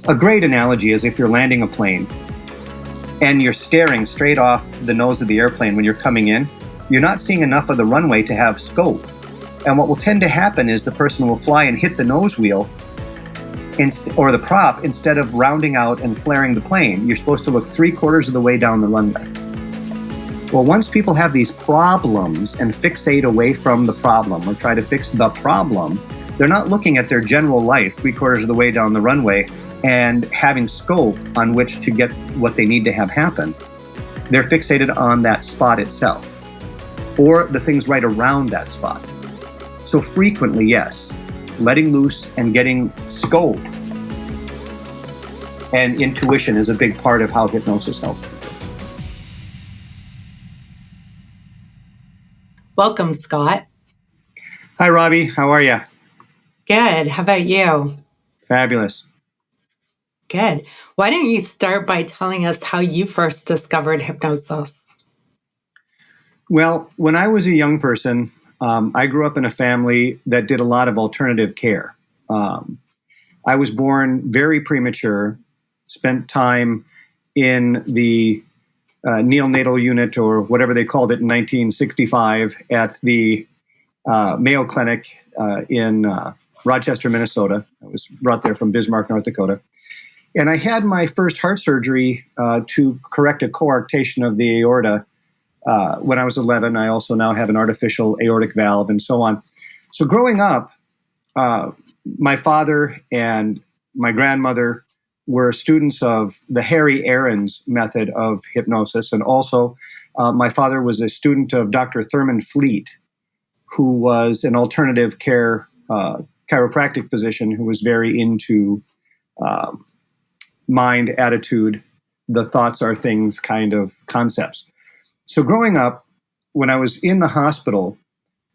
A great analogy is if you're landing a plane and you're staring straight off the nose of the airplane when you're coming in, you're not seeing enough of the runway to have scope. And what will tend to happen is the person will fly and hit the nose wheel or the prop instead of rounding out and flaring the plane. You're supposed to look 3/4 of the way down the runway. Well, once people have these problems and fixate away from the problem or try to fix the problem, they're not looking at their general life 3/4 of the way down the runway and having scope on which to get what they need to have happen. They're fixated on that spot itself or the things right around that spot. So frequently, yes, letting loose and getting scope and intuition is a big part of how hypnosis helps. Welcome, Scott. Hi, Robbie. How are you? Good. How about you? Fabulous. Good. Why don't you start by telling us how you first discovered hypnosis? Well, when I was a young person, I grew up in a family that did a lot of alternative care. I was born very premature, spent time in the neonatal unit or whatever they called it in 1965 at the Mayo Clinic in Rochester, Minnesota. I was brought there from Bismarck, North Dakota. And I had my first heart surgery to correct a coarctation of the aorta when I was 11. I also now have an artificial aortic valve and so on. So growing up, my father and my grandmother were students of the Harry Aaron's method of hypnosis. And also my father was a student of Dr. Thurman Fleet, who was an alternative care chiropractic physician who was very into mind, attitude, the thoughts are things kind of concepts. So growing up, when I was in the hospital,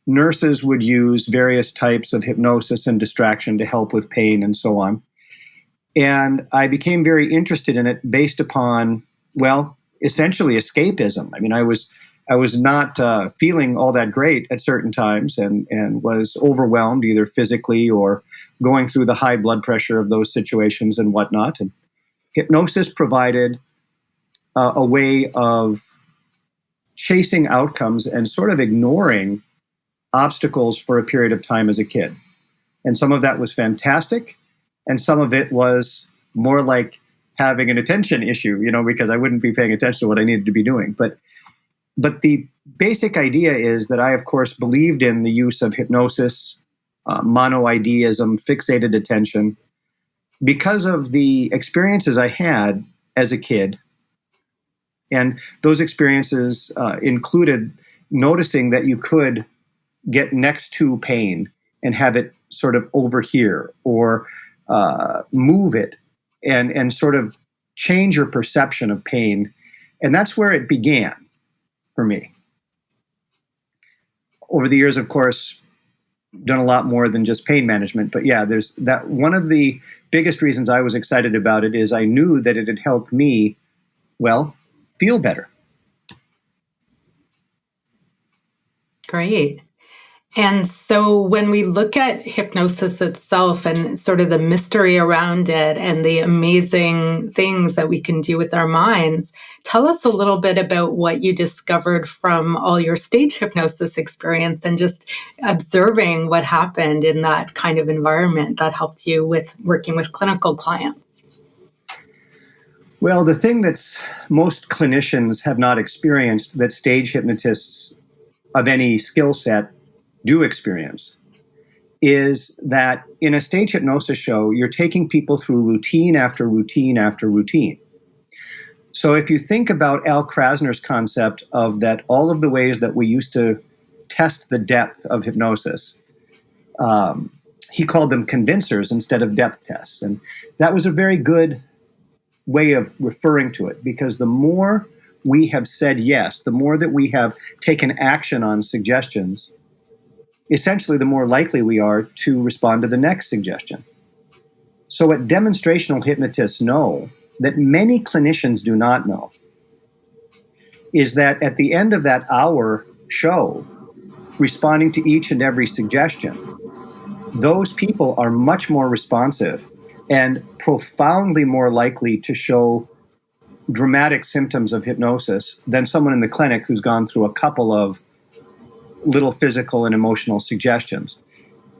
nurses would use various types of hypnosis and distraction to help with pain and so on. And I became very interested in it based upon, well, essentially escapism. I mean, I was not feeling all that great at certain times and was overwhelmed either physically or going through the high blood pressure of those situations and whatnot. And hypnosis provided a way of chasing outcomes and sort of ignoring obstacles for a period of time as a kid. And some of that was fantastic, and some of it was more like having an attention issue, because I wouldn't be paying attention to what I needed to be doing. But the basic idea is that I, of course, believed in the use of hypnosis, monoideism, fixated attention, because of the experiences I had as a kid. And those experiences included noticing that you could get next to pain and have it sort of over here or move it and sort of change your perception of pain. And that's where it began for me. Over the years, of course, done a lot more than just pain management. But yeah, there's that. One of the biggest reasons I was excited about it is I knew that it had helped me, well, feel better. Great. And so when we look at hypnosis itself and sort of the mystery around it and the amazing things that we can do with our minds, tell us a little bit about what you discovered from all your stage hypnosis experience and just observing what happened in that kind of environment that helped you with working with clinical clients. Well, the thing that most clinicians have not experienced that stage hypnotists of any skill set do experience is that in a stage hypnosis show, you're taking people through routine after routine after routine. So if you think about Al Krasner's concept of that all of the ways that we used to test the depth of hypnosis, he called them convincers instead of depth tests. And that was a very good way of referring to it, because the more we have said yes, the more that we have taken action on suggestions, essentially the more likely we are to respond to the next suggestion. So what demonstrational hypnotists know that many clinicians do not know is that at the end of that hour show, responding to each and every suggestion, those people are much more responsive and profoundly more likely to show dramatic symptoms of hypnosis than someone in the clinic who's gone through a couple of little physical and emotional suggestions.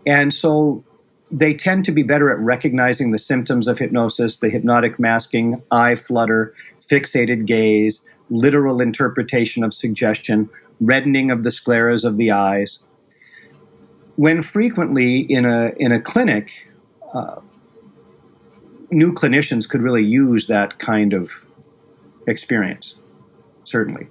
And so they tend to be better at recognizing the symptoms of hypnosis, the hypnotic masking, eye flutter, fixated gaze, literal interpretation of suggestion, reddening of the scleras of the eyes. When frequently in a clinic, new clinicians could really use that kind of experience, certainly.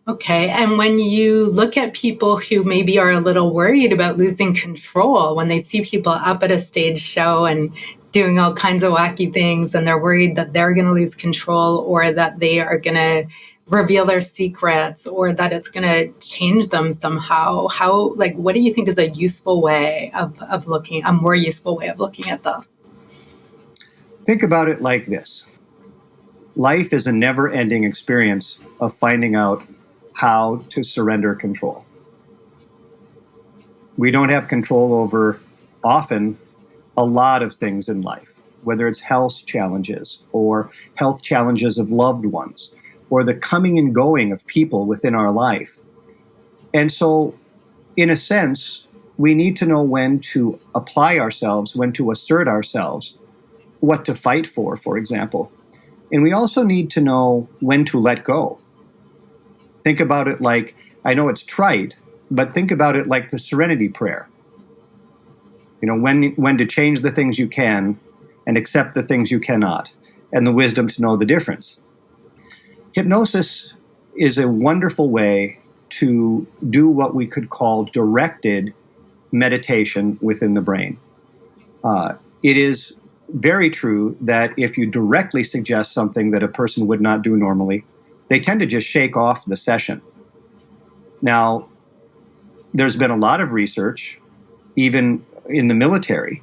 Okay. And when you look at people who maybe are a little worried about losing control, when they see people up at a stage show and doing all kinds of wacky things, and they're worried that they're going to lose control, or that they are going to reveal their secrets, or that it's going to change them somehow, what do you think is a useful way of looking, a more useful way of looking at this? Think about it like this. Life is a never-ending experience of finding out how to surrender control. We don't have control over, often, a lot of things in life, whether it's health challenges or health challenges of loved ones, or the coming and going of people within our life. And so, in a sense, we need to know when to apply ourselves, when to assert ourselves, what to fight for example. And we also need to know when to let go. Think about it like, I know it's trite, but think about it like the Serenity Prayer. You know, when to change the things you can and accept the things you cannot, and the wisdom to know the difference. Hypnosis is a wonderful way to do what we could call directed meditation within the brain. It is very true that if you directly suggest something that a person would not do normally, they tend to just shake off the session. Now, there's been a lot of research, even in the military,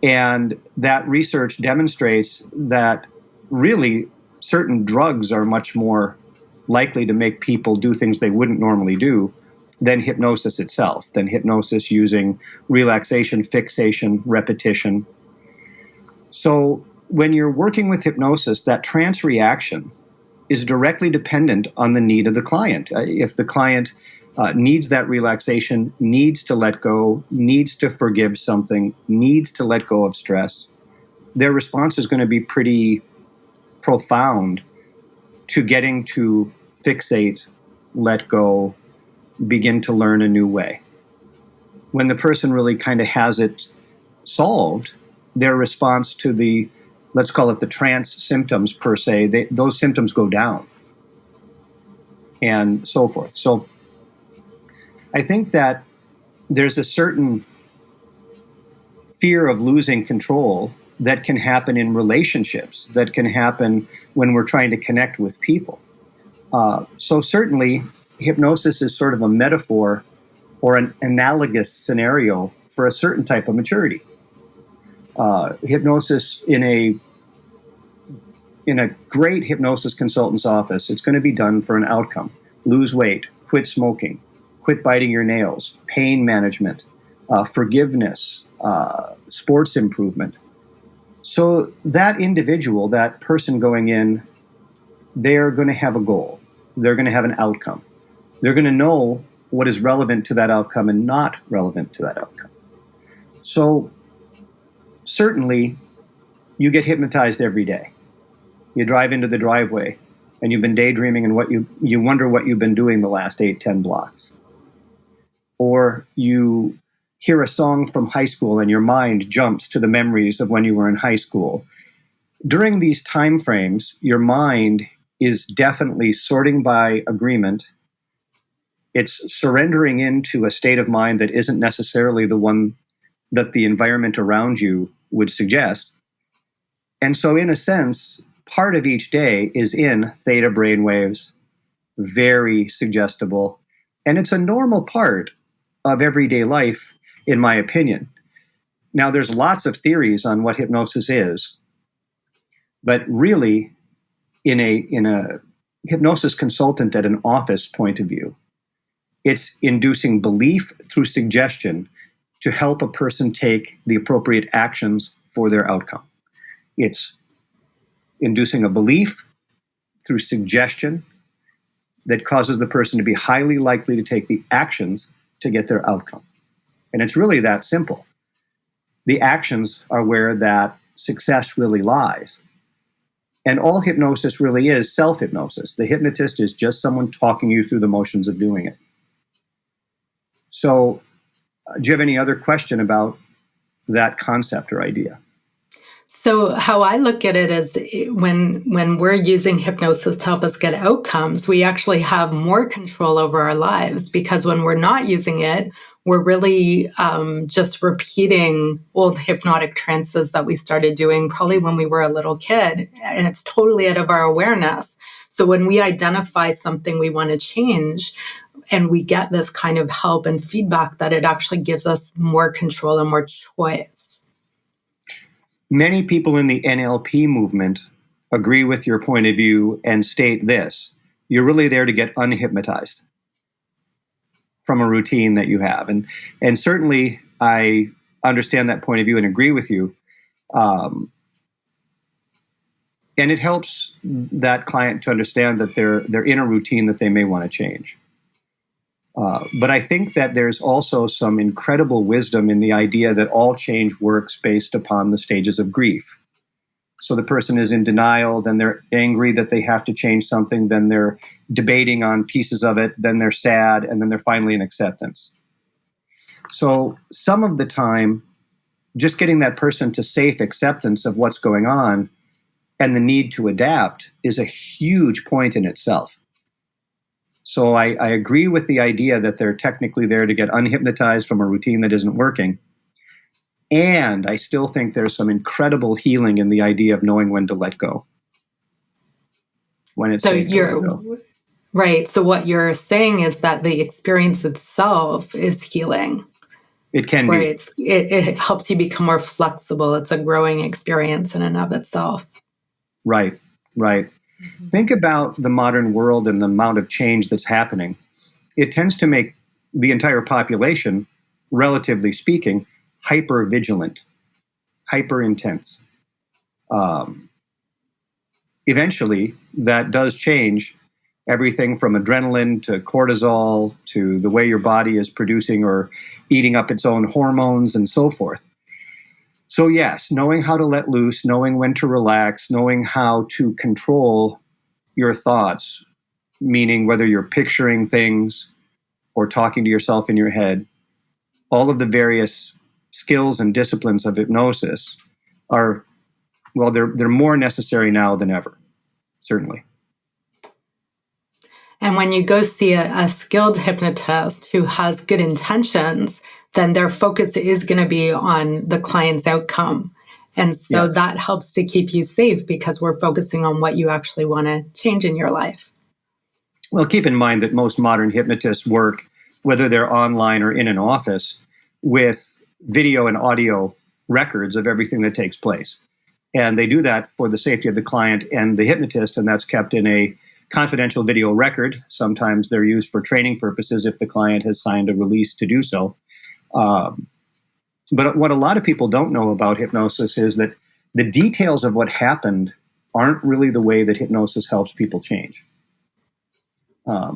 and that research demonstrates that really certain drugs are much more likely to make people do things they wouldn't normally do than hypnosis itself, than hypnosis using relaxation, fixation, repetition. So when you're working with hypnosis, that trance reaction is directly dependent on the need of the client. If the client needs that relaxation, needs to let go, needs to forgive something, needs to let go of stress, their response is going to be pretty profound to getting to fixate, let go, begin to learn a new way. When the person really kind of has it solved, their response to the, let's call it the trance symptoms per se, those symptoms go down and so forth. So I think that there's a certain fear of losing control that can happen in relationships, that can happen when we're trying to connect with people. So certainly, hypnosis is sort of a metaphor or an analogous scenario for a certain type of maturity. Hypnosis in a great hypnosis consultant's office, it's going to be done for an outcome. Lose weight, quit smoking, quit biting your nails, pain management, forgiveness, sports improvement. So that individual, that person going in, they're going to have a goal. They're going to have an outcome. They're going to know what is relevant to that outcome and not relevant to that outcome. So certainly, you get hypnotized every day. You drive into the driveway and you've been daydreaming and you wonder what you've been doing the last 8-10 blocks. Or you hear a song from high school and your mind jumps to the memories of when you were in high school. During these time frames, your mind is definitely sorting by agreement. It's surrendering into a state of mind that isn't necessarily the one that the environment around you would suggest. And so, in a sense, part of each day is in theta brainwaves, very suggestible, and it's a normal part of everyday life, in my opinion. Now, there's lots of theories on what hypnosis is, but really, in a hypnosis consultant at an office point of view, it's inducing belief through suggestion to help a person take the appropriate actions for their outcome. It's inducing a belief through suggestion that causes the person to be highly likely to take the actions to get their outcome. And it's really that simple. The actions are where that success really lies. And all hypnosis really is self-hypnosis. The hypnotist is just someone talking you through the motions of doing it. So, do you have any other question about that concept or idea? So how I look at it is when we're using hypnosis to help us get outcomes, we actually have more control over our lives, because when we're not using it, we're really just repeating old hypnotic trances that we started doing probably when we were a little kid, and it's totally out of our awareness. So when we identify something we want to change, and we get this kind of help and feedback, that it actually gives us more control and more choice. Many people in the NLP movement agree with your point of view and state this: you're really there to get unhypnotized from a routine that you have. And certainly I understand that point of view and agree with you. And it helps that client to understand that they're in a routine that they may want to change. But I think that there's also some incredible wisdom in the idea that all change works based upon the stages of grief. So the person is in denial, then they're angry that they have to change something, then they're debating on pieces of it, then they're sad, and then they're finally in acceptance. So some of the time, just getting that person to safe acceptance of what's going on and the need to adapt is a huge point in itself. So I agree with the idea that they're technically there to get unhypnotized from a routine that isn't working. And I still think there's some incredible healing in the idea of knowing when to let go. When it's safe to let go. Right. So what you're saying is that the experience itself is healing. It can be. It helps you become more flexible. It's a growing experience in and of itself. Right. Mm-hmm. Think about the modern world and the amount of change that's happening. It tends to make the entire population, relatively speaking, hyper vigilant, hyper intense. Eventually, that does change everything from adrenaline to cortisol to the way your body is producing or eating up its own hormones and so forth. So yes, knowing how to let loose, knowing when to relax, knowing how to control your thoughts, meaning whether you're picturing things or talking to yourself in your head, all of the various skills and disciplines of hypnosis are, well, they're more necessary now than ever, certainly. And when you go see a skilled hypnotist who has good intentions, then their focus is going to be on the client's outcome. And so that helps to keep you safe, because we're focusing on what you actually want to change in your life. Well, keep in mind that most modern hypnotists work, whether they're online or in an office, with video and audio records of everything that takes place. And they do that for the safety of the client and the hypnotist, and that's kept in a confidential video record. Sometimes they're used for training purposes if the client has signed a release to do so. But what a lot of people don't know about hypnosis is that the details of what happened aren't really the way that hypnosis helps people change. A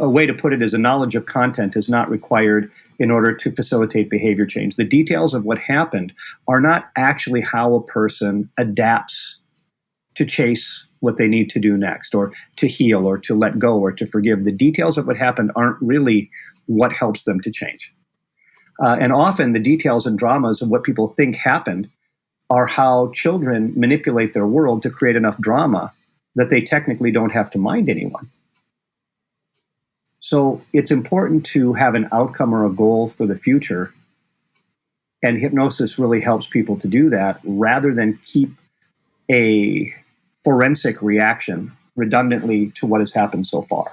way to put it is a knowledge of content is not required in order to facilitate behavior change. The details of what happened are not actually how a person adapts to chase what they need to do next, or to heal, or to let go, or to forgive. The details of what happened aren't really what helps them to change. And often the details and dramas of what people think happened are how children manipulate their world to create enough drama that they technically don't have to mind anyone. So it's important to have an outcome or a goal for the future. And hypnosis really helps people to do that, rather than keep a forensic reaction redundantly to what has happened so far.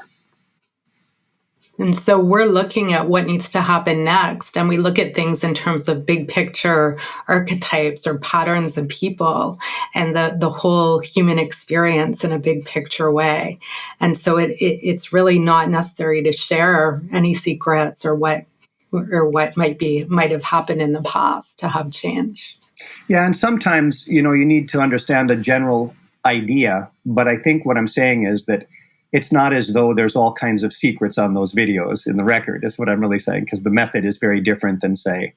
And so we're looking at what needs to happen next. And we look at things in terms of big picture archetypes or patterns of people and the whole human experience in a big picture way. And so it's really not necessary to share any secrets or what or what might have happened in the past to have change. Yeah, and sometimes, you need to understand a general idea, but I think what I'm saying is that it's not as though there's all kinds of secrets on those videos in the record, is what I'm really saying, because the method is very different than, say,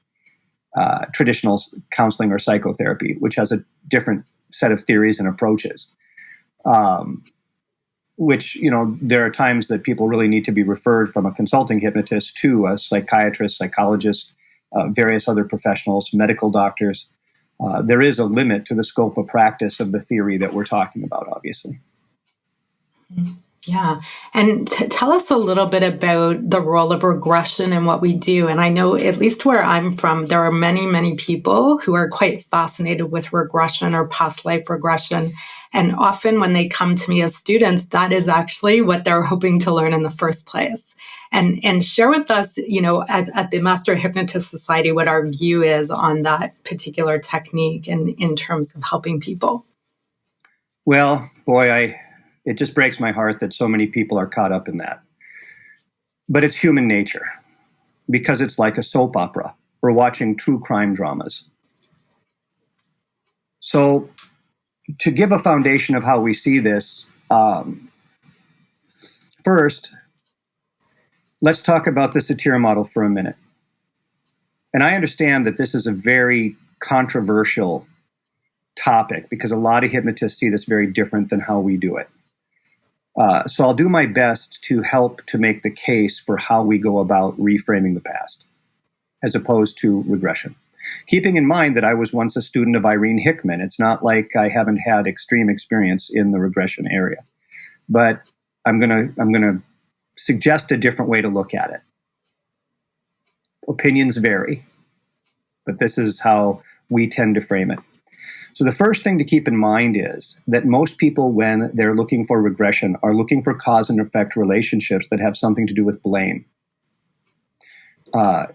traditional counseling or psychotherapy, which has a different set of theories and approaches. Which, there are times that people really need to be referred from a consulting hypnotist to a psychiatrist, psychologist, various other professionals, medical doctors. There is a limit to the scope of practice of the theory that we're talking about, obviously. Yeah. And tell us a little bit about the role of regression and what we do. And I know, at least where I'm from, there are many, many people who are quite fascinated with regression or past life regression. And often when they come to me as students, that is actually what they're hoping to learn in the first place. And share with us, at the Master Hypnotist Society, what our view is on that particular technique and in terms of helping people. Well, boy, it just breaks my heart that so many people are caught up in that. But it's human nature, because it's like a soap opera. We're watching true crime dramas. So to give a foundation of how we see this, first, let's talk about the Satire Model for a minute. And I understand that this is a very controversial topic because a lot of hypnotists see this very different than how we do it. So I'll do my best to help to make the case for how we go about reframing the past, as opposed to regression. Keeping in mind that I was once a student of Irene Hickman. It's not like I haven't had extreme experience in the regression area. But I'm gonna suggest a different way to look at it. Opinions vary, but this is how we tend to frame it. So the first thing to keep in mind is that most people, when they're looking for regression, are looking for cause and effect relationships that have something to do with blame.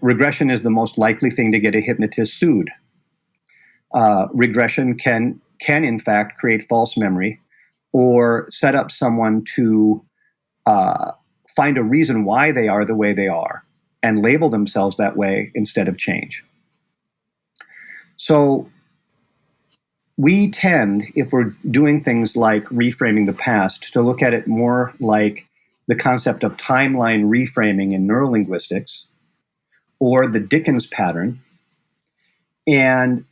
Regression is the most likely thing to get a hypnotist sued. Regression can in fact create false memory or set up someone to find a reason why they are the way they are and label themselves that way instead of change. So we tend, if we're doing things like reframing the past, to look at it more like the concept of timeline reframing in neurolinguistics or the Dickens pattern, and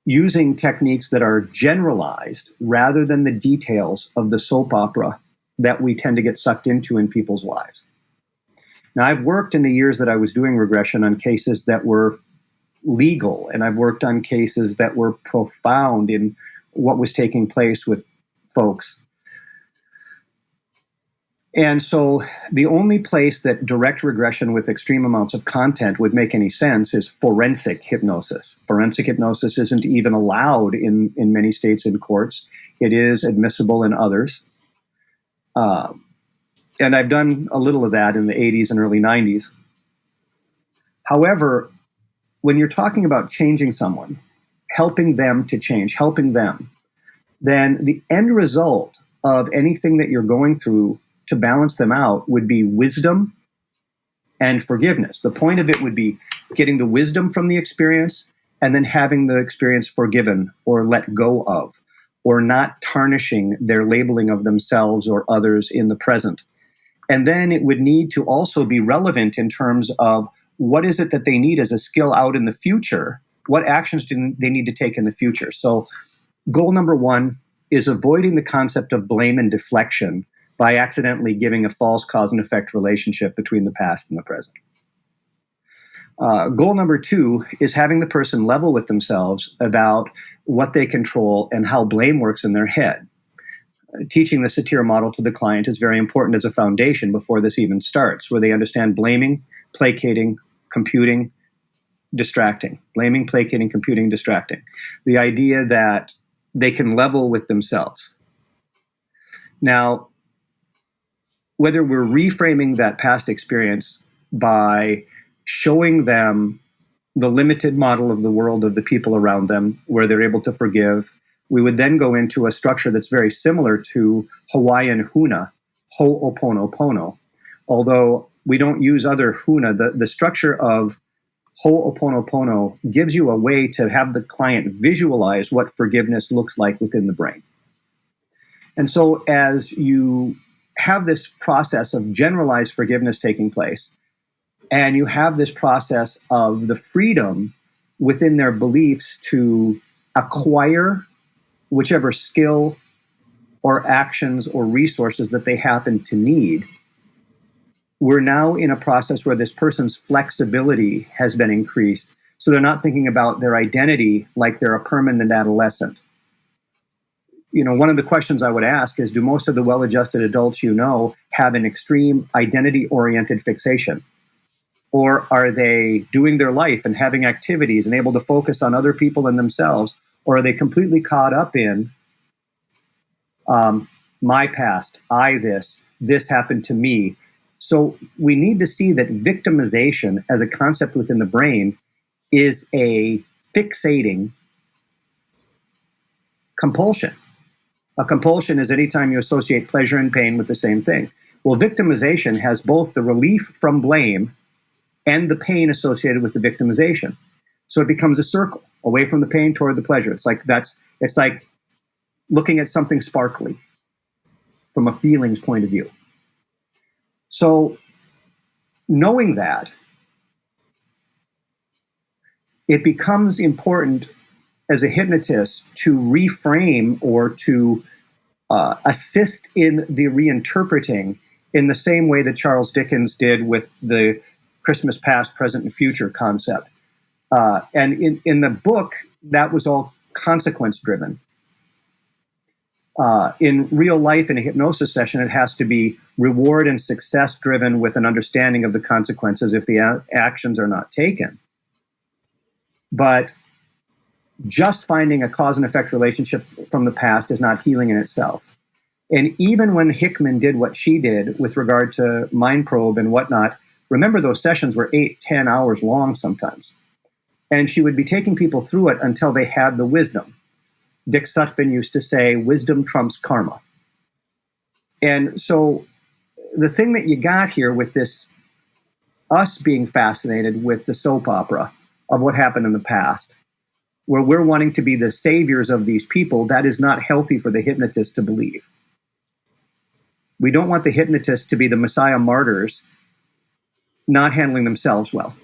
using techniques that are generalized rather than the details of the soap opera that we tend to get sucked into in people's lives. Now, I've worked in the years that I was doing regression on cases that were legal, and I've worked on cases that were profound in what was taking place with folks. And so the only place that direct regression with extreme amounts of content would make any sense is forensic hypnosis. Forensic hypnosis isn't even allowed in many states in courts. It is admissible in others. And I've done a little of that in the 80s and early 90s. However, when you're talking about changing someone, helping them to change, helping them, then the end result of anything that you're going through to balance them out would be wisdom and forgiveness. The point of it would be getting the wisdom from the experience and then having the experience forgiven or let go of, or not tarnishing their labeling of themselves or others in the present. And then it would need to also be relevant in terms of what is it that they need as a skill out in the future? What actions do they need to take in the future? So goal number one is avoiding the concept of blame and deflection by accidentally giving a false cause and effect relationship between the past and the present. Goal number two is having the person level with themselves about what they control and how blame works in their head. Teaching the Satire Model to the client is very important as a foundation before this even starts, where they understand blaming, placating, computing, distracting. Blaming, placating, computing, distracting. The idea that they can level with themselves. Now, whether we're reframing that past experience by showing them the limited model of the world of the people around them, where they're able to forgive, we would then go into a structure that's very similar to Hawaiian huna, ho'oponopono. Although We don't use other huna. The structure of Ho'oponopono gives you a way to have the client visualize what forgiveness looks like within the brain. And so as you have this process of generalized forgiveness taking place, and you have this process of the freedom within their beliefs to acquire whichever skill or actions or resources that they happen to need, we're now in a process where this person's flexibility has been increased. So they're not thinking about their identity like they're a permanent adolescent. One of the questions I would ask is, do most of the well-adjusted adults have an extreme identity-oriented fixation? Or are they doing their life and having activities and able to focus on other people and themselves? Or are they completely caught up in my past, this happened to me? So we need to see that victimization as a concept within the brain is a fixating compulsion. A compulsion is anytime you associate pleasure and pain with the same thing. Well, victimization has both the relief from blame and the pain associated with the victimization. So it becomes a circle, away from the pain toward the pleasure. It's like looking at something sparkly from a feelings point of view. So knowing that, it becomes important as a hypnotist to reframe or to assist in the reinterpreting in the same way that Charles Dickens did with the Christmas past, present, and future concept. And in the book, that was all consequence driven. In real life, in a hypnosis session, it has to be reward and success driven with an understanding of the consequences if the actions are not taken. But just finding a cause and effect relationship from the past is not healing in itself. And even when Hickman did what she did with regard to mind probe and whatnot, remember those sessions were 8-10 hours long sometimes. And she would be taking people through it until they had the wisdom. Dick Sutphin used to say, wisdom trumps karma. And so the thing that you got here with this, us being fascinated with the soap opera of what happened in the past, where we're wanting to be the saviors of these people, that is not healthy for the hypnotist to believe. We don't want the hypnotist to be the Messiah martyrs, not handling themselves well.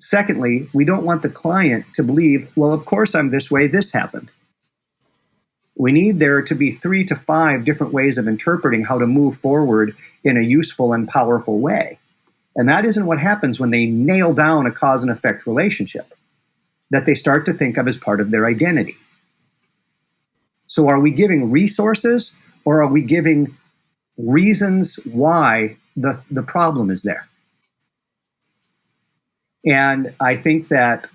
Secondly, we don't want the client to believe, well, of course I'm this way, this happened. We need there to be 3 to 5 different ways of interpreting how to move forward in a useful and powerful way. And that isn't what happens when they nail down a cause and effect relationship that they start to think of as part of their identity. So are we giving resources, or are we giving reasons why the problem is there? And I think that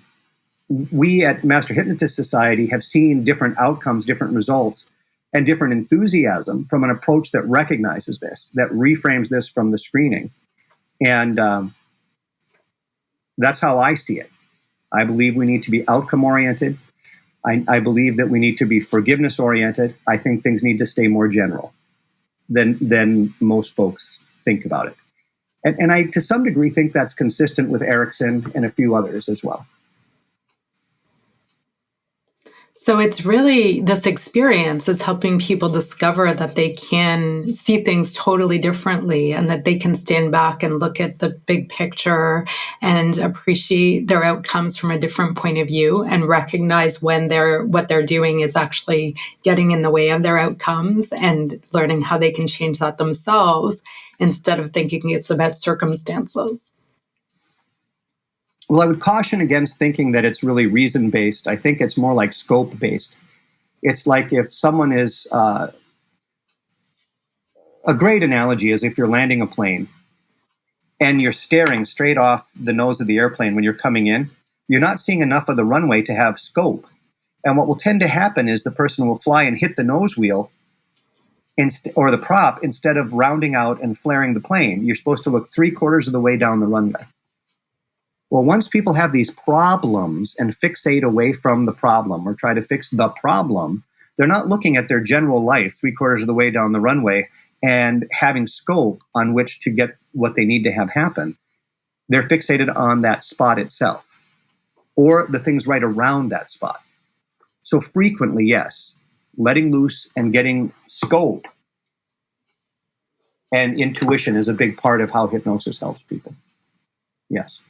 we at Master Hypnotist Society have seen different outcomes, different results, and different enthusiasm from an approach that recognizes this, that reframes this from the screening. And that's how I see it. I believe we need to be outcome-oriented. I believe that we need to be forgiveness-oriented. I think things need to stay more general than most folks think about it. And I, to some degree, think that's consistent with Erickson and a few others as well. So it's really, this experience is helping people discover that they can see things totally differently, and that they can stand back and look at the big picture and appreciate their outcomes from a different point of view, and recognize when what they're doing is actually getting in the way of their outcomes, and learning how they can change that themselves instead of thinking it's about circumstances. Well, I would caution against thinking that it's really reason-based. I think it's more like scope-based. It's like if someone is, a great analogy is if you're landing a plane and you're staring straight off the nose of the airplane when you're coming in, you're not seeing enough of the runway to have scope. And what will tend to happen is the person will fly and hit the nose wheel or the prop instead of rounding out and flaring the plane. You're supposed to look 3/4 of the way down the runway. Well, once people have these problems and fixate away from the problem or try to fix the problem, they're not looking at their general life 3/4 of the way down the runway and having scope on which to get what they need to have happen, they're fixated on that spot itself or the things right around that spot. So frequently, yes, letting loose and getting scope and intuition is a big part of how hypnosis helps people. Yes.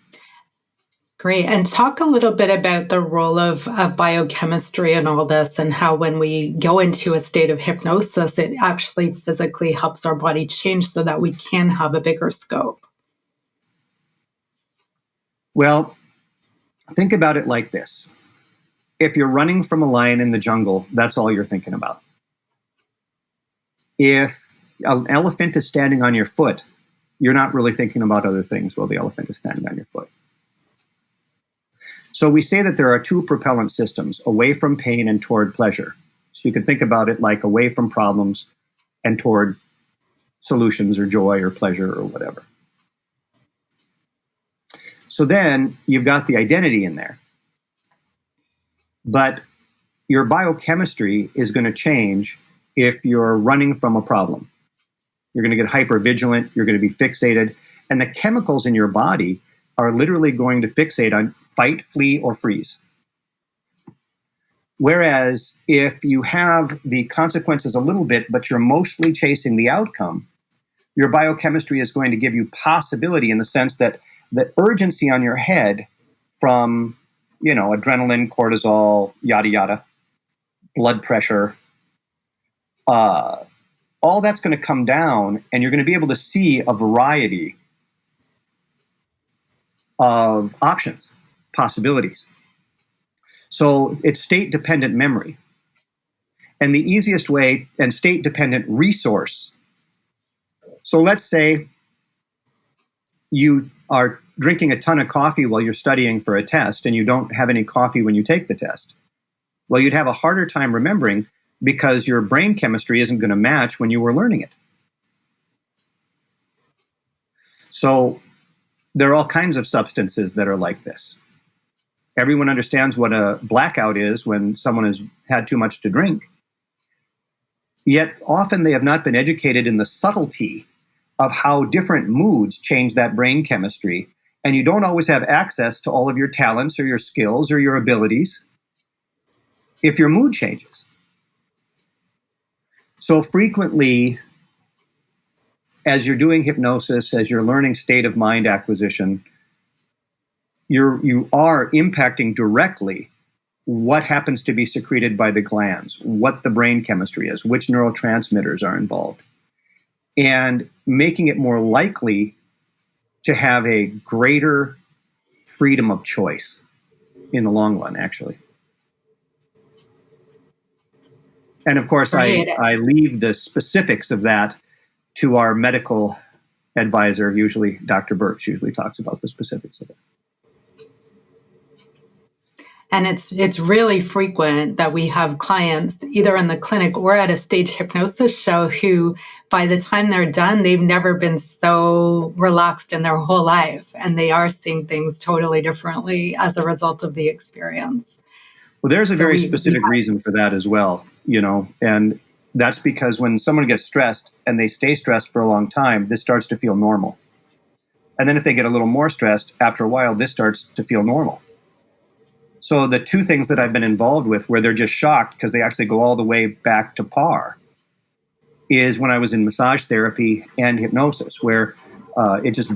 Great. And talk a little bit about the role of biochemistry and all this, and how when we go into a state of hypnosis, it actually physically helps our body change so that we can have a bigger scope. Well, think about it like this. If you're running from a lion in the jungle, that's all you're thinking about. If an elephant is standing on your foot, you're not really thinking about other things while the elephant is standing on your foot. So we say that there are two propellant systems, away from pain and toward pleasure. So you can think about it like away from problems and toward solutions or joy or pleasure or whatever. So then you've got the identity in there. But your biochemistry is going to change if you're running from a problem. You're going to get hypervigilant, you're going to be fixated, and the chemicals in your body are literally going to fixate on fight, flee, or freeze. Whereas if you have the consequences a little bit, but you're mostly chasing the outcome, your biochemistry is going to give you possibility in the sense that the urgency on your head from, adrenaline, cortisol, yada, yada, blood pressure, all that's going to come down, and you're going to be able to see a variety of options, possibilities. So it's state-dependent memory. And the easiest way, and state-dependent resource. So let's say you are drinking a ton of coffee while you're studying for a test, and you don't have any coffee when you take the test. Well, you'd have a harder time remembering because your brain chemistry isn't going to match when you were learning it. So there are all kinds of substances that are like this. Everyone understands what a blackout is when someone has had too much to drink. Yet often they have not been educated in the subtlety of how different moods change that brain chemistry. And you don't always have access to all of your talents or your skills or your abilities if your mood changes. So frequently, as you're doing hypnosis, as you're learning state of mind acquisition, you are impacting directly what happens to be secreted by the glands, what the brain chemistry is, which neurotransmitters are involved, and making it more likely to have a greater freedom of choice in the long run, actually. And of course, I leave the specifics of that to our medical advisor. Usually, Dr. Birch usually talks about the specifics of it. And it's really frequent that we have clients either in the clinic or at a stage hypnosis show who, by the time they're done, they've never been so relaxed in their whole life. And they are seeing things totally differently as a result of the experience. Well, there's a very specific reason for that as well, and that's because when someone gets stressed and they stay stressed for a long time, this starts to feel normal. And then if they get a little more stressed, after a while, this starts to feel normal. So the two things that I've been involved with where they're just shocked because they actually go all the way back to par is when I was in massage therapy and hypnosis, where it just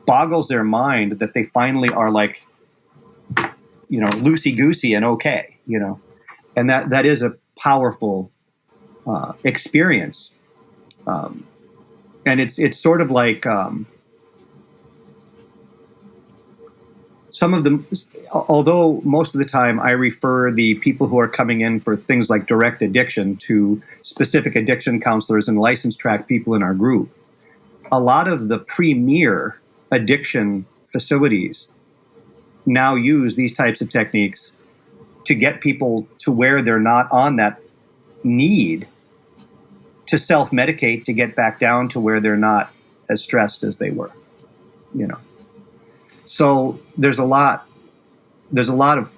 boggles their mind that they finally are like, loosey-goosey and okay, and that is a powerful experience. And it's sort of like some of them, although most of the time I refer the people who are coming in for things like direct addiction to specific addiction counselors and licensed track people in our group, a lot of the premier addiction facilities now use these types of techniques to get people to where they're not on that need to self-medicate to get back down to where they're not as stressed as they were, So there's a lot of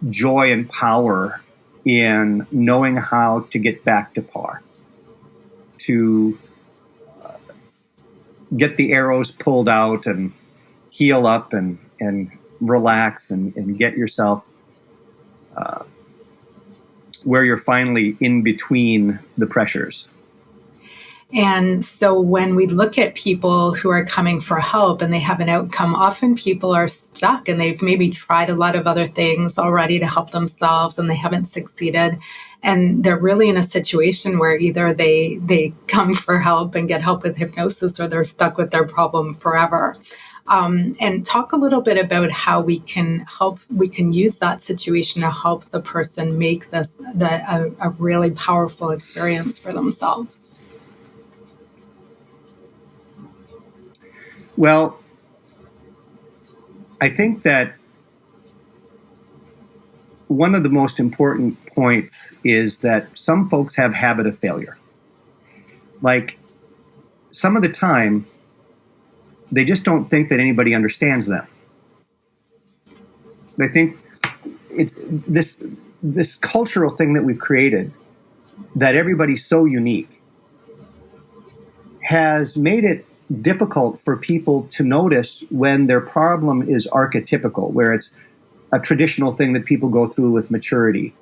joy and power in knowing how to get back to par, to get the arrows pulled out and heal up and relax and get yourself where you're finally in between the pressures. And so when we look at people who are coming for help and they have an outcome, often people are stuck and they've maybe tried a lot of other things already to help themselves and they haven't succeeded. And they're really in a situation where either they come for help and get help with hypnosis, or they're stuck with their problem forever. And talk a little bit about how we can use that situation to help the person make this a really powerful experience for themselves. Well, I think that one of the most important points is that some folks have habit of failure. Like, some of the time, they just don't think that anybody understands them. They think it's this cultural thing that we've created, that everybody's so unique, has made it difficult for people to notice when their problem is archetypical, where it's a traditional thing that people go through with maturity.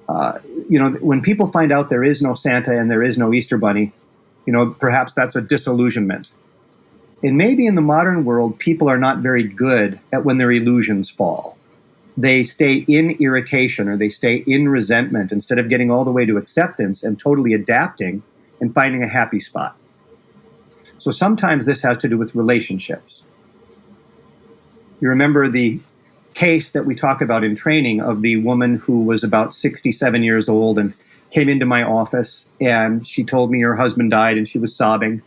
When people find out there is no Santa and there is no Easter Bunny, perhaps that's a disillusionment. And maybe in the modern world, people are not very good at when their illusions fall. They stay in irritation or they stay in resentment instead of getting all the way to acceptance and totally adapting and finding a happy spot. So sometimes this has to do with relationships. You remember the case that we talk about in training of the woman who was about 67 years old and came into my office, and she told me her husband died and she was sobbing.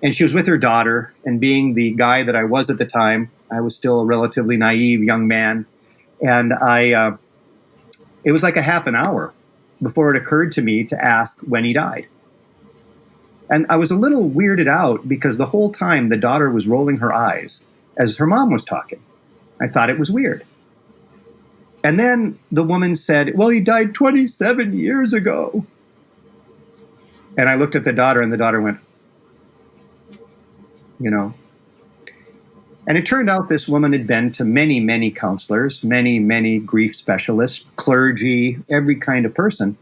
And she was with her daughter, and being the guy that I was at the time, I was still a relatively naive young man. And it was like a half an hour before it occurred to me to ask when he died. And I was a little weirded out because the whole time the daughter was rolling her eyes as her mom was talking. I thought it was weird. And then the woman said, well, he died 27 years ago. And I looked at the daughter, and the daughter went, And it turned out this woman had been to many, many counselors, many, many grief specialists, clergy, every kind of person.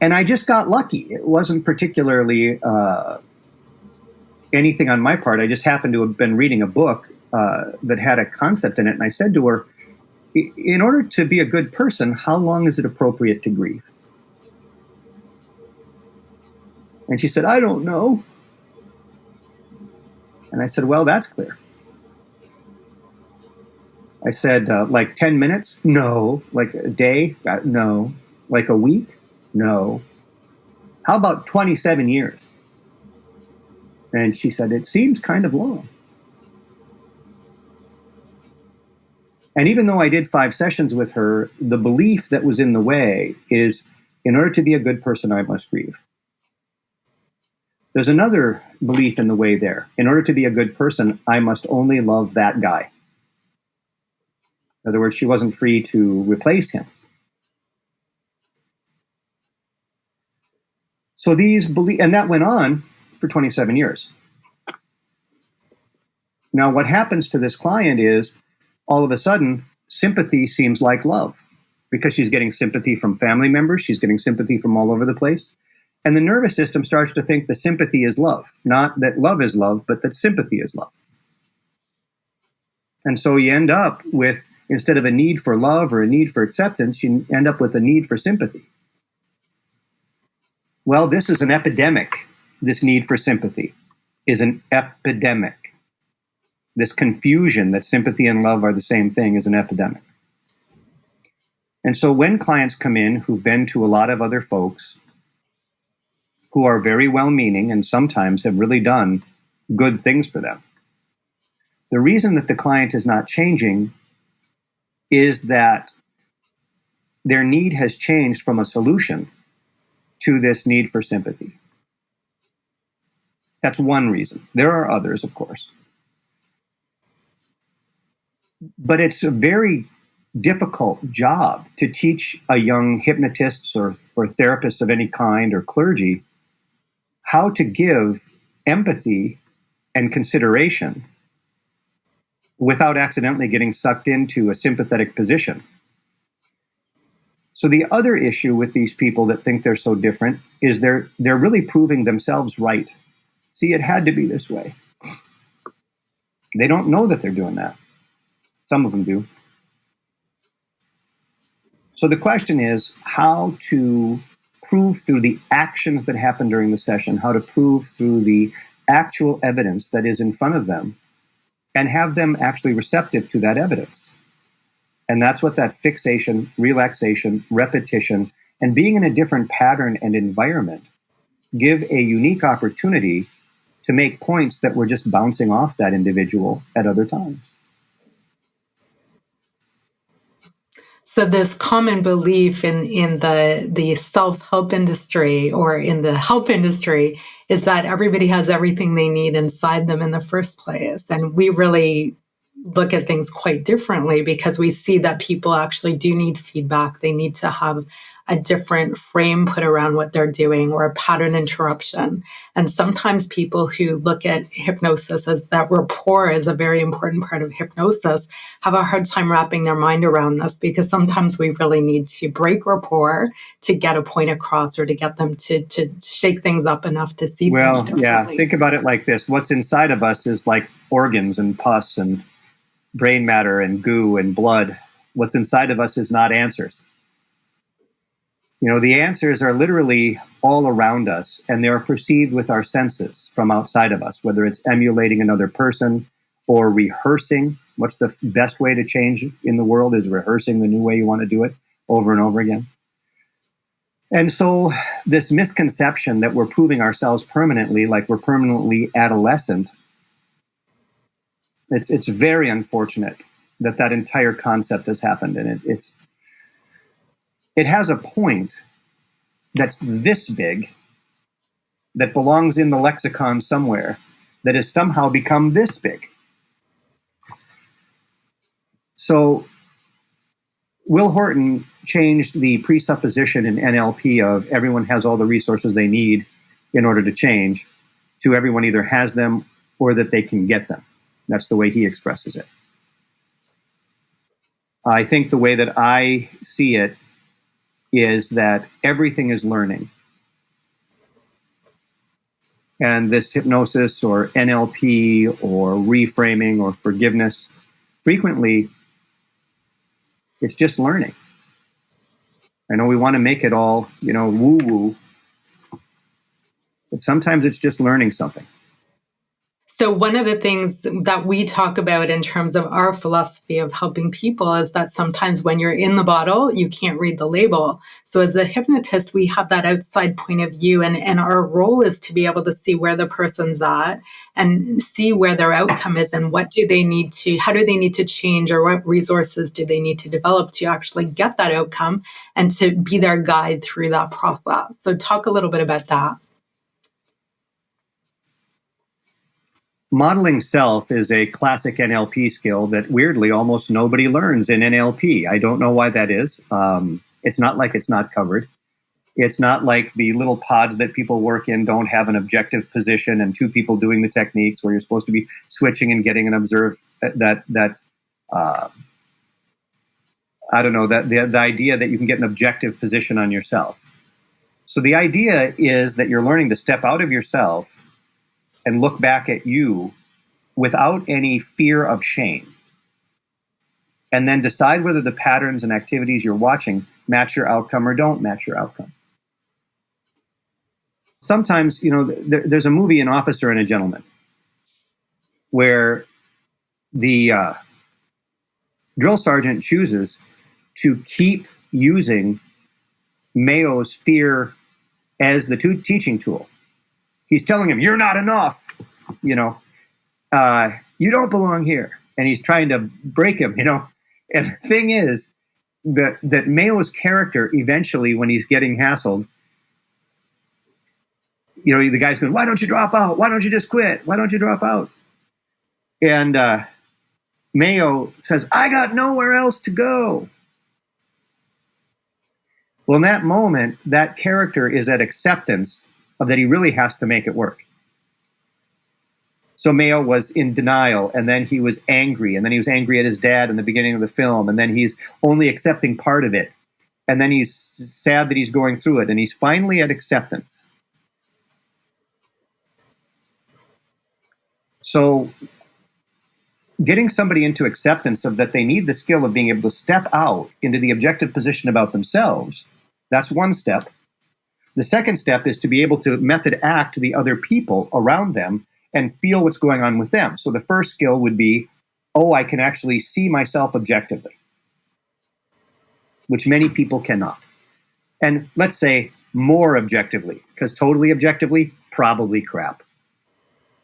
And I just got lucky. It wasn't particularly anything on my part. I just happened to have been reading a book that had a concept in it. And I said to her, in order to be a good person, how long is it appropriate to grieve? And she said, I don't know. And I said, well, that's clear. I said, like 10 minutes? No. Like a day? No. Like a week? No. How about 27 years? And she said, it seems kind of long. And even though I did 5 sessions with her, the belief that was in the way is, in order to be a good person, I must grieve. There's another belief in the way there. In order to be a good person, I must only love that guy. In other words, she wasn't free to replace him. So and that went on for 27 years. Now, what happens to this client is, all of a sudden, sympathy seems like love, because she's getting sympathy from family members. She's getting sympathy from all over the place. And the nervous system starts to think the sympathy is love. Not that love is love, but that sympathy is love. And so you end up with, instead of a need for love or a need for acceptance, you end up with a need for sympathy. Well, this is an epidemic. This need for sympathy is an epidemic. This confusion that sympathy and love are the same thing is an epidemic. And so when clients come in who've been to a lot of other folks who are very well-meaning and sometimes have really done good things for them, the reason that the client is not changing is that their need has changed from a solution to this need for sympathy. That's one reason. There are others, of course. But it's a very difficult job to teach a young hypnotist or therapist of any kind or clergy how to give empathy and consideration without accidentally getting sucked into a sympathetic position. So the other issue with these people that think they're so different is they're really proving themselves right. See, it had to be this way. They don't know that they're doing that. Some of them do. So the question is how to prove through the actions that happen during the session, how to prove through the actual evidence that is in front of them, and have them actually receptive to that evidence. And that's what that fixation, relaxation, repetition, and being in a different pattern and environment give a unique opportunity to make points that were just bouncing off that individual at other times. So this common belief in the self-help industry or in the help industry is that everybody has everything they need inside them in the first place. And we really look at things quite differently because we see that people actually do need feedback. They need to have a different frame put around what they're doing or a pattern interruption. And sometimes people who look at hypnosis as that rapport is a very important part of hypnosis have a hard time wrapping their mind around this because sometimes we really need to break rapport to get a point across or to get them to shake things up enough to see things differently. Yeah, think about it like this. What's inside of us is like organs and pus and brain matter and goo and blood. What's inside of us is not answers. You know, the answers are literally all around us, and they are perceived with our senses from outside of us, whether it's emulating another person or rehearsing. What's the best way to change in the world is rehearsing the new way you want to do it over and over again. And so this misconception that we're proving ourselves permanently, like we're permanently adolescent, it's very unfortunate that entire concept has happened. And it has a point that's this big, that belongs in the lexicon somewhere, that has somehow become this big. So Will Horton changed the presupposition in NLP of everyone has all the resources they need in order to change to everyone either has them or that they can get them. That's the way he expresses it. I think the way that I see it is that everything is learning. And this hypnosis or NLP or reframing or forgiveness, frequently, it's just learning. I know we want to make it all, woo-woo, but sometimes it's just learning something. So one of the things that we talk about in terms of our philosophy of helping people is that sometimes when you're in the bottle, you can't read the label. So as the hypnotist, we have that outside point of view, and our role is to be able to see where the person's at and see where their outcome is and how do they need to change, or what resources do they need to develop to actually get that outcome and to be their guide through that process. So talk a little bit about that. Modeling self is a classic NLP skill that weirdly almost nobody learns in NLP. I don't know why that is. It's not like it's not covered. It's not like the little pods that people work in don't have an objective position and two people doing the techniques where you're supposed to be switching and getting an observe the idea that you can get an objective position on yourself. So the idea is that you're learning to step out of yourself and look back at you without any fear of shame. And then decide whether the patterns and activities you're watching match your outcome or don't match your outcome. Sometimes, there's a movie, An Officer and a Gentleman, where the drill sergeant chooses to keep using Mayo's fear as the teaching tool. He's telling him, "You're not enough, you don't belong here." And he's trying to break him, And the thing is that Mayo's character eventually, when he's getting hassled, the guy's going, "Why don't you drop out? Why don't you just quit? Why don't you drop out?" And Mayo says, "I got nowhere else to go." Well, in that moment, that character is at acceptance of that he really has to make it work. So Mayo was in denial, and then he was angry, and then he was angry at his dad in the beginning of the film, and then he's only accepting part of it, and then he's sad that he's going through it, and he's finally at acceptance. So getting somebody into acceptance of that they need the skill of being able to step out into the objective position about themselves, that's one step. The second step is to be able to method act the other people around them and feel what's going on with them. So the first skill would be, oh, I can actually see myself objectively, which many people cannot. And let's say more objectively, because totally objectively, probably crap.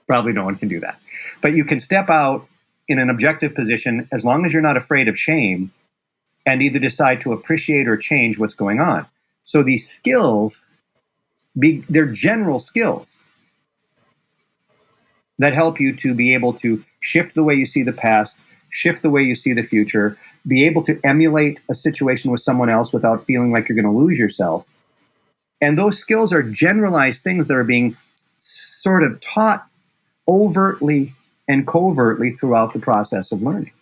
Probably no one can do that. But you can step out in an objective position as long as you're not afraid of shame and either decide to appreciate or change what's going on. So these skills, they're general skills that help you to be able to shift the way you see the past, shift the way you see the future, be able to emulate a situation with someone else without feeling like you're going to lose yourself. And those skills are generalized things that are being sort of taught overtly and covertly throughout the process of learning.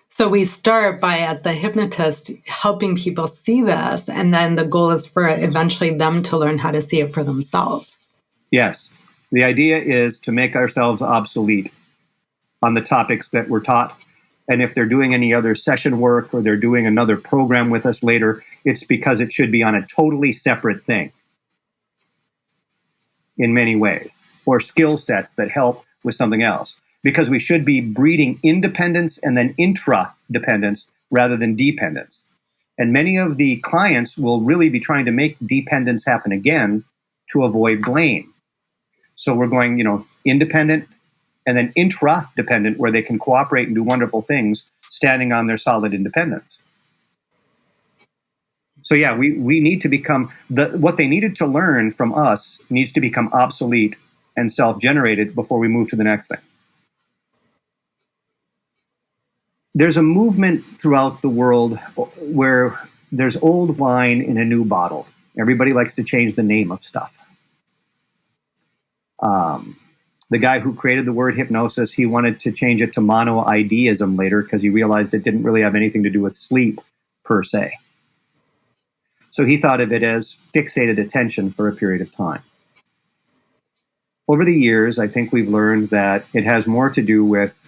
So we start by, as the hypnotist, helping people see this, and then the goal is for eventually them to learn how to see it for themselves. Yes. The idea is to make ourselves obsolete on the topics that we're taught. And if they're doing any other session work or they're doing another program with us later, it's because it should be on a totally separate thing in many ways, or skill sets that help with something else. Because we should be breeding independence and then intra-dependence rather than dependence. And many of the clients will really be trying to make dependence happen again to avoid blame. So we're going, independent and then intra-dependent, where they can cooperate and do wonderful things standing on their solid independence. So yeah, we need to become, what they needed to learn from us needs to become obsolete and self-generated before we move to the next thing. There's a movement throughout the world where there's old wine in a new bottle. Everybody likes to change the name of stuff. The guy who created the word hypnosis, he wanted to change it to monoideism later because he realized it didn't really have anything to do with sleep per se. So he thought of it as fixated attention for a period of time. Over the years, I think we've learned that it has more to do with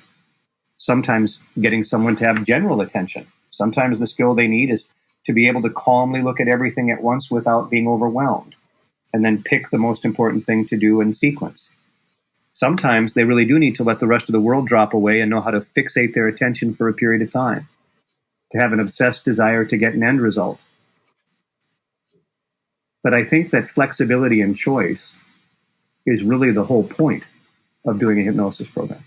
sometimes getting someone to have general attention. Sometimes the skill they need is to be able to calmly look at everything at once without being overwhelmed, and then pick the most important thing to do in sequence. Sometimes they really do need to let the rest of the world drop away and know how to fixate their attention for a period of time, to have an obsessed desire to get an end result. But I think that flexibility and choice is really the whole point of doing a hypnosis program.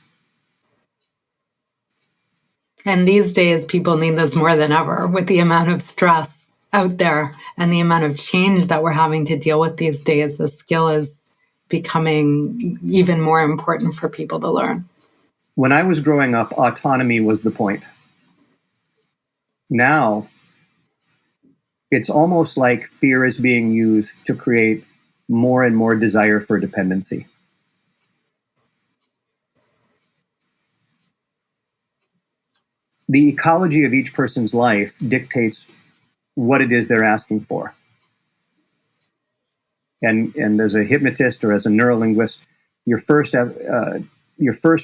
And these days, people need this more than ever with the amount of stress out there and the amount of change that we're having to deal with these days. The skill is becoming even more important for people to learn. When I was growing up, autonomy was the point. Now, it's almost like fear is being used to create more and more desire for dependency. The ecology of each person's life dictates what it is they're asking for. And as a hypnotist or as a neurolinguist, your first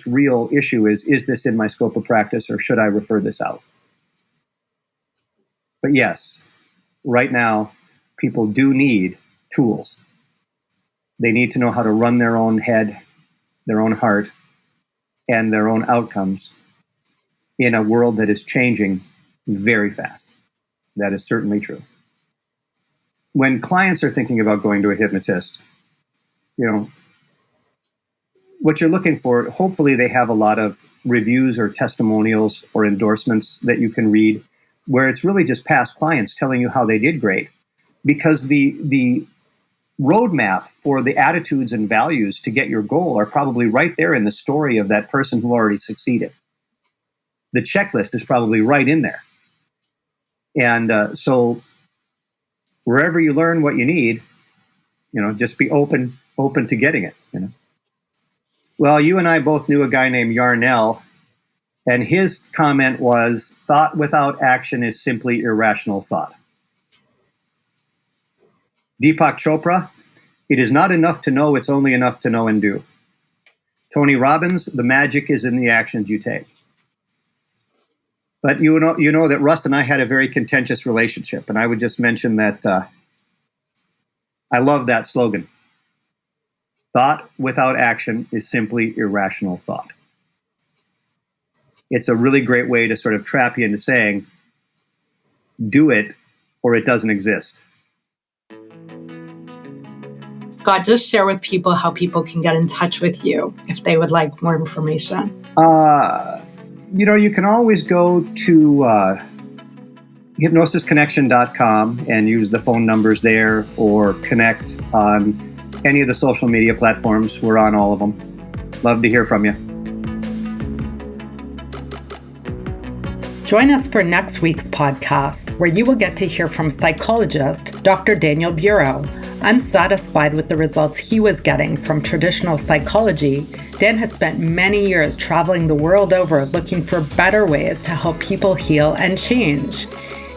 real issue is this in my scope of practice, or should I refer this out? But yes, right now, people do need tools. They need to know how to run their own head, their own heart, and their own outcomes in a world that is changing very fast. That is certainly true. When clients are thinking about going to a hypnotist, what you're looking for, hopefully they have a lot of reviews or testimonials or endorsements that you can read, where it's really just past clients telling you how they did great. Because the roadmap for the attitudes and values to get your goal are probably right there in the story of that person who already succeeded. The checklist is probably right in there. And so wherever you learn what you need, just be open to getting it. Well, you and I both knew a guy named Yarnell, and his comment was, thought without action is simply irrational thought. Deepak Chopra, it is not enough to know, it's only enough to know and do. Tony Robbins, the magic is in the actions you take. But you know that Russ and I had a very contentious relationship, and I would just mention that I love that slogan. Thought without action is simply irrational thought. It's a really great way to sort of trap you into saying, do it or it doesn't exist. Scott, just share with people how people can get in touch with you if they would like more information. You can always go to hypnosisconnection.com and use the phone numbers there, or connect on any of the social media platforms. We're on all of them. Love to hear from you. Join us for next week's podcast, where you will get to hear from psychologist Dr. Daniel Bureau. Unsatisfied with the results he was getting from traditional psychology, Dan has spent many years traveling the world over looking for better ways to help people heal and change.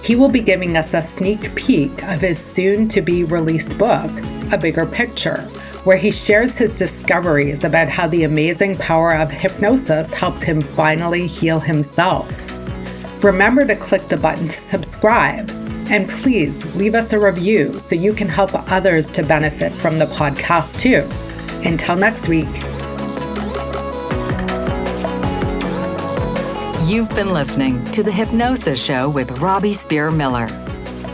He will be giving us a sneak peek of his soon-to-be released book, A Bigger Picture, where he shares his discoveries about how the amazing power of hypnosis helped him finally heal himself. Remember to click the button to subscribe, and please leave us a review so you can help others to benefit from the podcast too. Until next week. You've been listening to The Hypnosis Show with Robbie Spear Miller.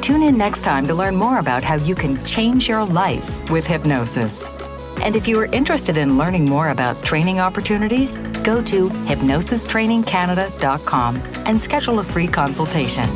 Tune in next time to learn more about how you can change your life with hypnosis. And if you are interested in learning more about training opportunities, go to hypnosistrainingcanada.com and schedule a free consultation.